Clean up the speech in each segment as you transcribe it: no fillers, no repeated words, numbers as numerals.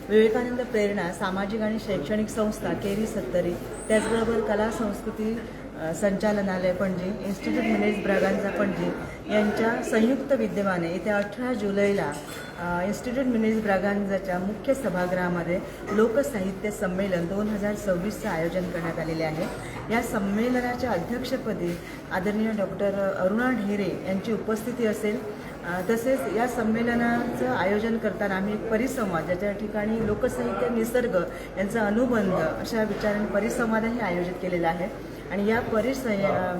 विवेकानंद प्रेरणा सामाजिक आणि शैक्षणिक संस्था केरी सत्तरी, त्याचबरोबर कला संस्कृती संचालनालय पणजी, इन्स्टिट्यूट मिनेज ब्रागांजा पणजी यांच्या संयुक्त विद्यमाने येत्या 18 जुलैला इन्स्टिट्यूट मिनेज ब्रागांजाच्या मुख्य सभागृहामध्ये लोकसाहित्य संमेलन 2026चं आयोजन करण्यात आलेले आहे। या संमेलनाच्या अध्यक्षपदी आदरणीय डॉक्टर अरुणा ढेरे यांची उपस्थिती असेल। तसेच या संमेलनाचं आयोजन करताना आम्ही एक परिसंवाद, ज्याच्या ठिकाणी लोकसाहित्य निसर्ग यांचा अनुबंध अशा विचारांनी परिसंवादही आयोजित केलेला आहे। आणि या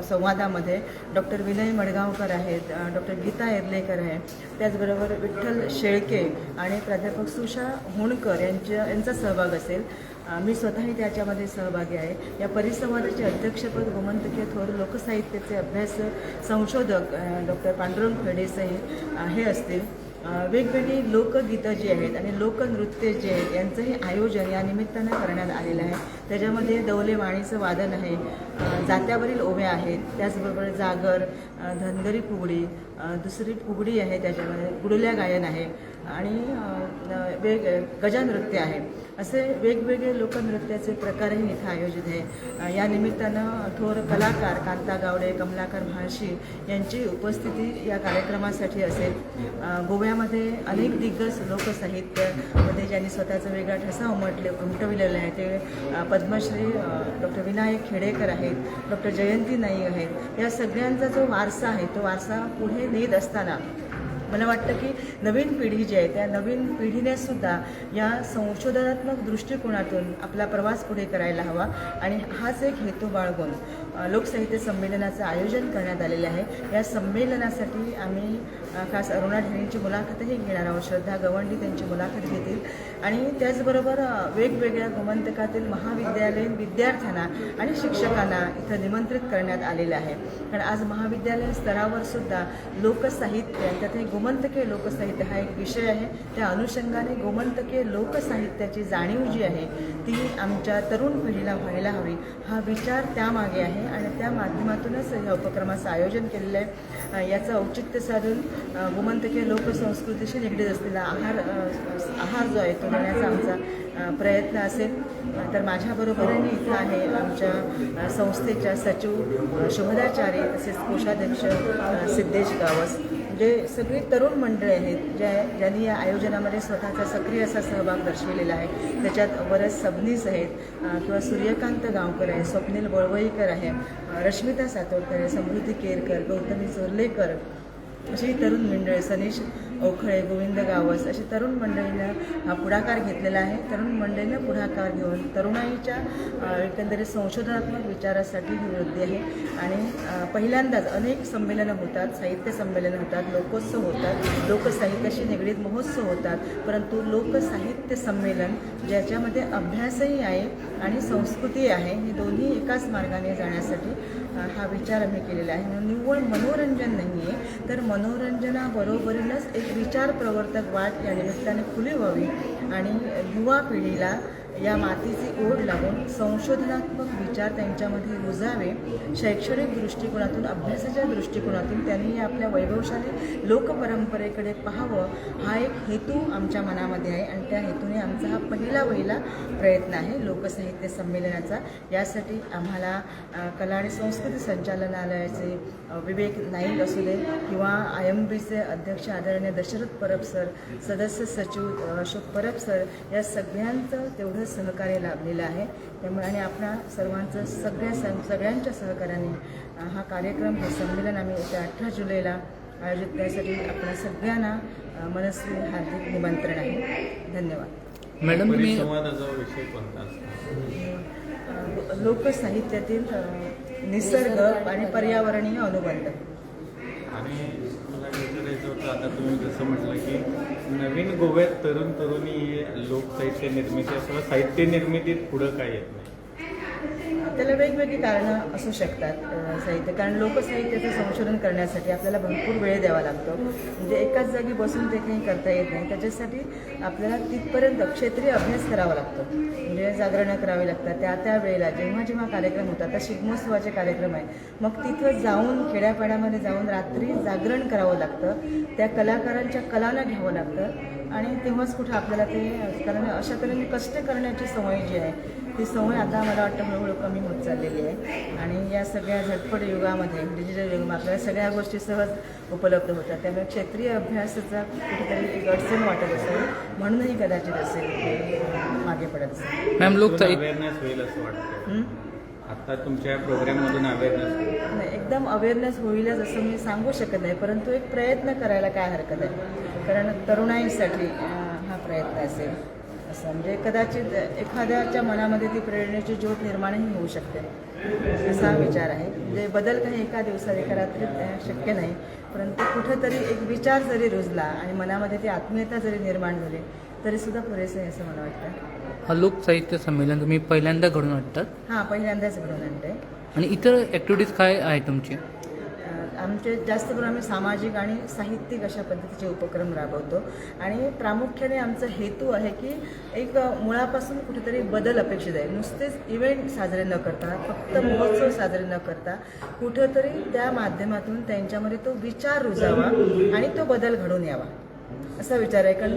संवादामध्ये डॉक्टर विनय मडगावकर आहेत, डॉक्टर गीता एर्लेकर आहे, त्याचबरोबर विठ्ठल शेळके आणि प्राध्यापक सुषा होणकर यांचा सहभाग असेल। मी स्वतःही त्याच्यामध्ये सहभागी आहे। या परिसंवादाचे अध्यक्षपद गोमंतकीय थोर लोकसाहित्याचे अभ्यास संशोधक डॉक्टर पांडुरंग फळदेसाई हे असतील। वेगवेगळी लोकगीतं जी आहेत आणि लोकनृत्य जे आहेत यांचंही आयोजन या निमित्तानं करण्यात आलेलं आहे। त्याच्यामध्ये डवले वाणीचं वादन आहे, जात्यावरील ओव्या आहेत, त्याचबरोबर जागर, धनगरी फुगडी, दुसरी फुगडी आहे, त्याच्यामध्ये गुडल्या गायन आहे आणि गजानृत्य आहे। असे वेगवेगळे लोकनृत्याचे प्रकारही इथं आयोजित आहे। या निमित्तानं थोर कलाकार कांता गावडे, कमलाकर म्हाळशी यांची उपस्थिती या कार्यक्रमासाठी असेल। गोव्यामध्ये अनेक दिग्गज लोकसाहित्यामध्ये ज्यांनी स्वतःचा वेगळा ठसा उमटविलेला आहे ते पद्मश्री डॉक्टर विनायक खेडेकर आहेत, डॉक्टर जयंती नाईक आहेत। या सगळ्यांचा जो वारसा आहे तो वारसा पुढे नेत असताना मला वाटतं की नवीन पिढी जी आहे त्या नवीन पिढीने सुद्धा या संशोधनात्मक दृष्टिकोनातून आपला प्रवास पुढे करायला हवा आणि हाच एक हेतू बाळगून लोकसाहित्य संमेलनाचं आयोजन करण्यात आलेलं आहे। या संमेलनासाठी आम्ही खास अरुणा ढेरेंची मुलाखतही घेणार आहोत, श्रद्धा गवंडी त्यांची मुलाखत घेतील आणि त्याचबरोबर वेगवेगळ्या गोमंतकातील महाविद्यालयीन विद्यार्थ्यांना आणि शिक्षकांना इथं निमंत्रित करण्यात आलेलं आहे। कारण आज महाविद्यालय स्तरावर सुद्धा लोकसाहित्य, त्यात गोमंतकीय लोकसाहित्य हा एक विषय आहे। त्या अनुषंगाने गोमंतकीय लोकसाहित्याची जाणीव जी आहे ती आमच्या तरुण पिढीला व्हायला हवी हा विचार त्यामागे आहे आणि त्या माध्यमातूनच या उपक्रमाचं आयोजन केलेलं आहे। याचं औचित्य साधून गोमंतकीय लोकसंस्कृतीशी निगडीत असलेला आहार जो आहे तो देण्याचा आमचा प्रयत्न असेल। तर माझ्याबरोबरही इथं आहे आमच्या संस्थेच्या सचिव शुभदाचारी, तसेच कोषाध्यक्ष सिद्धेश गावस, जे सगळी तरुण मंडळी आहेत ज्यांनी या आयोजनामध्ये स्वतःचा सक्रिय असा सहभाग दर्शविलेला आहे। त्याच्यात वरस सबनीस आहेत किंवा सूर्यकांत गावकर आहे, स्वप्नील बळवईकर आहे, रश्मिता सातोडकर आहे, समृद्धी केरकर, गौतमी चोरलेकर, अशी तरुण मंडळी, सनीश ओखळे, गोविंद गावस, अशी तरुण मंडळीनं हा पुढाकार घेतलेला आहे। तरुण मंडळीनं पुढाकार घेऊन तरुणाईच्या एकंदरीत संशोधनात्मक विचारासाठी ही वृद्धी आहे आणि पहिल्यांदाच अनेक संमेलनं होतात, साहित्य संमेलनं होतात, लोकोत्सव होतात, लोकसाहित्याशी निगडीत महोत्सव होतात, परंतु लोकसाहित्य संमेलन ज्याच्यामध्ये अभ्यासही आहे आणि संस्कृती आहे, हे दोन्ही एकाच मार्गाने जाण्यासाठी हा विचार आम्ही केलेला आहे। निव्वळ मनोरंजन नाही आहे तर मनोरंजनाबरोबरीनच एक विचार प्रवर्तक वाट या निमित्ताने खुली व्हावी आणि युवा पिढीला या मातीची ओढ लागून संशोधनात्मक विचार त्यांच्यामध्ये रुजावे, शैक्षणिक दृष्टिकोनातून, अभ्यासाच्या दृष्टिकोनातून त्यांनी आपल्या वैभवशाली लोकपरंपरेकडे पाहावं हा एक हेतू आमच्या मनामध्ये आहे आणि त्या हेतूने आमचा हा पहिला प्रयत्न आहे लोकसाहित्य संमेलनाचा। यासाठी आम्हाला कला आणि संस्कृती संचालनालयाचे विवेक नाईक असू दे किंवा IMBचे अध्यक्ष आदरणीय दशरथ परब सर, सदस्य सचिव अशोक परब सर, या सगळ्यांचं तेवढं सहकार्य लाभलेलं आहे। त्यामुळे आणि आपल्या सर्वांचं सगळ्यांच्या सहकार्याने हा कार्यक्रम, हे संमेलन आम्ही येत्या 18 जुलैला आयोजित करण्यासाठी आपल्या सगळ्यांना मनस्वी हार्दिक निमंत्रण आहे। धन्यवाद। मॅडम, परिसंवादाचा विषय कोणता असतो? लोकसाहित्यातील निसर्ग आणि पर्यावरणीय अनुबंध। आणि मला विचारायचं होतं, आता तुम्ही जसं म्हटलं की नवीन गोव्यात तरुणी लोकसाहित्य निर्मिती किंवा साहित्य निर्मितीत पुढं काय येत नाही, त्याला वेगवेगळी कारणं असू शकतात. साहित्य, कारण लोकसाहित्याचं संशोधन करण्यासाठी आपल्याला भरपूर वेळ द्यावा लागतो. म्हणजे एकाच जागी बसून ते काही करता येत नाही. त्याच्यासाठी आपल्याला तिथपर्यंत क्षेत्रीय अभ्यास करावा लागतो. म्हणजे जागरणं करावी लागतात त्या वेळेला जेव्हा जेव्हा कार्यक्रम होतात. आता शिगमोत्सवाचे कार्यक्रम आहे, मग तिथं जाऊन खेड्यापाड्यामध्ये जाऊन रात्री जागरण करावं लागतं. त्या कलाकारांच्या कलांना घ्यावं लागतं आणि तेव्हाच कुठं आपल्याला ते, कारण अशा तऱ्हेने कष्ट करण्याची सवय जी आहे ती सवय आता मला वाटतं हळूहळू कमी होत चाललेली आहे. आणि या सगळ्या झटपट युगामध्ये, डिजिटल युगामध्ये आपल्याला सगळ्या गोष्टी सहज उपलब्ध होतात. त्यामुळे क्षेत्रीय अभ्यासाचा कुठेतरी एक अडचण वाटत असेल, म्हणूनही कदाचित असेल ते मागे पडत असेल. मॅम लोकसाहित्य अवेअरनेस होईल असं वाटतं. आता तुमच्या प्रोग्राममधून अवेअरनेस होईल. नाही, एकदम अवेअरनेस होईलच असं मी सांगू शकत नाही, परंतु एक प्रयत्न करायला काय हरकत आहे. कारण तरुणाईसाठी हा प्रयत्न असेल असं, म्हणजे कदाचित एखाद्याच्या मनामध्ये ती प्रेरणेची ज्योत निर्माणही होऊ शकते असा विचार आहे. म्हणजे बदल काही एका दिवसात एका रात्रीत शक्य नाही, परंतु कुठेतरी एक विचार जरी रुजला आणि मनामध्ये ती आत्मीयता जरी निर्माण झाली तरीसुद्धा पुरेसे आहे असं मला वाटतं. हा लोकसाहित्य संमेलन तुम्ही पहिल्यांदा घडून आणतात हां, पहिल्यांदाच घडून आणते. आणि इतर ॲक्टिव्हिटीज काय आहे तुमची? आमचे जास्त करून आम्ही सामाजिक आणि साहित्यिक अशा पद्धतीचे उपक्रम राबवतो. आणि प्रामुख्याने आमचा हेतू आहे की एक मुळापासून कुठेतरी बदल अपेक्षित आहे. नुसतेच इव्हेंट साजरे न करता, फक्त महोत्सव साजरे न करता, कुठंतरी त्या माध्यमातून त्यांच्यामध्ये तो विचार रुजावा आणि तो बदल घडून यावा असा विचार आहे. कारण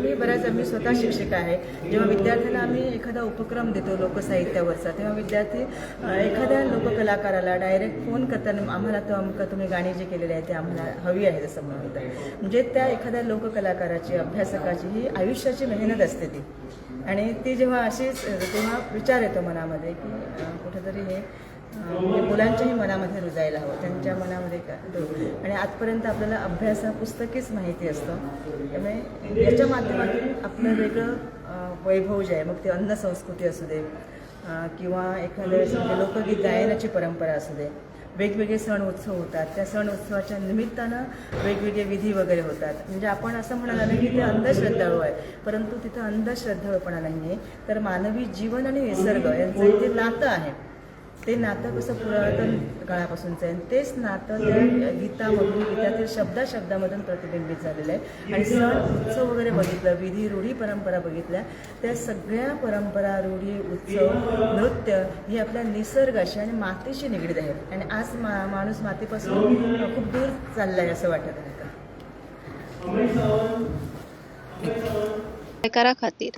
मी स्वतः शिक्षिका आहे. जेव्हा विद्यार्थ्यांना आम्ही एखादा उपक्रम देतो लोकसाहित्यावरचा, तेव्हा विद्यार्थी एखाद्या लोककलाकाराला डायरेक्ट फोन करताना आम्हाला तुम्ही गाणी जे केलेले आहे ते आम्हाला हवी आहे असं म्हणतात. म्हणजे त्या एखाद्या लोककलाकाराची, अभ्यासकाची ही आयुष्याची मेहनत असते ती. आणि ती जेव्हा अशीच, तेव्हा विचार येतो मनामध्ये की कुठेतरी हे मुलांच्याही मनामध्ये रुजायला हवं, त्यांच्या मनामध्ये आणि आजपर्यंत आपल्याला अभ्यास हा पुस्तकीच माहिती असतो. त्यामुळे याच्या माध्यमातून आपलं वेगळं वैभव जे आहे, मग ते अन्न संस्कृती असू दे किंवा एखाद्या लोकगीत गायनाची परंपरा असू दे, वेगवेगळे सण उत्सव होतात. त्या सण उत्सवाच्या निमित्तानं वेगवेगळे विधी वगैरे होतात. म्हणजे आपण असं म्हणायला नाही की ते अंधश्रद्धाळू आहे, परंतु तिथं अंधश्रद्धाळूपणा नाही आहे, तर मानवी जीवन आणि निसर्ग यांचं इथे नातं आहे. ते नातं कसं पुरातन काळापासूनचं आहे, तेच नातं त्या गीतातील शब्दामधून प्रतिबिंबित झालेलं आहे. आणि सण उत्सव वगैरे बघितलं, विधी रूढी परंपरा बघितल्या, त्या सगळ्या परंपरा, रूढी, उत्सव, नृत्य ही आपल्या निसर्गाशी आणि मातीशी निगडीत आहेत. आणि आज माणूस मातीपासून खूप दूर चालला आहे असं वाटत आहे. करा खातीर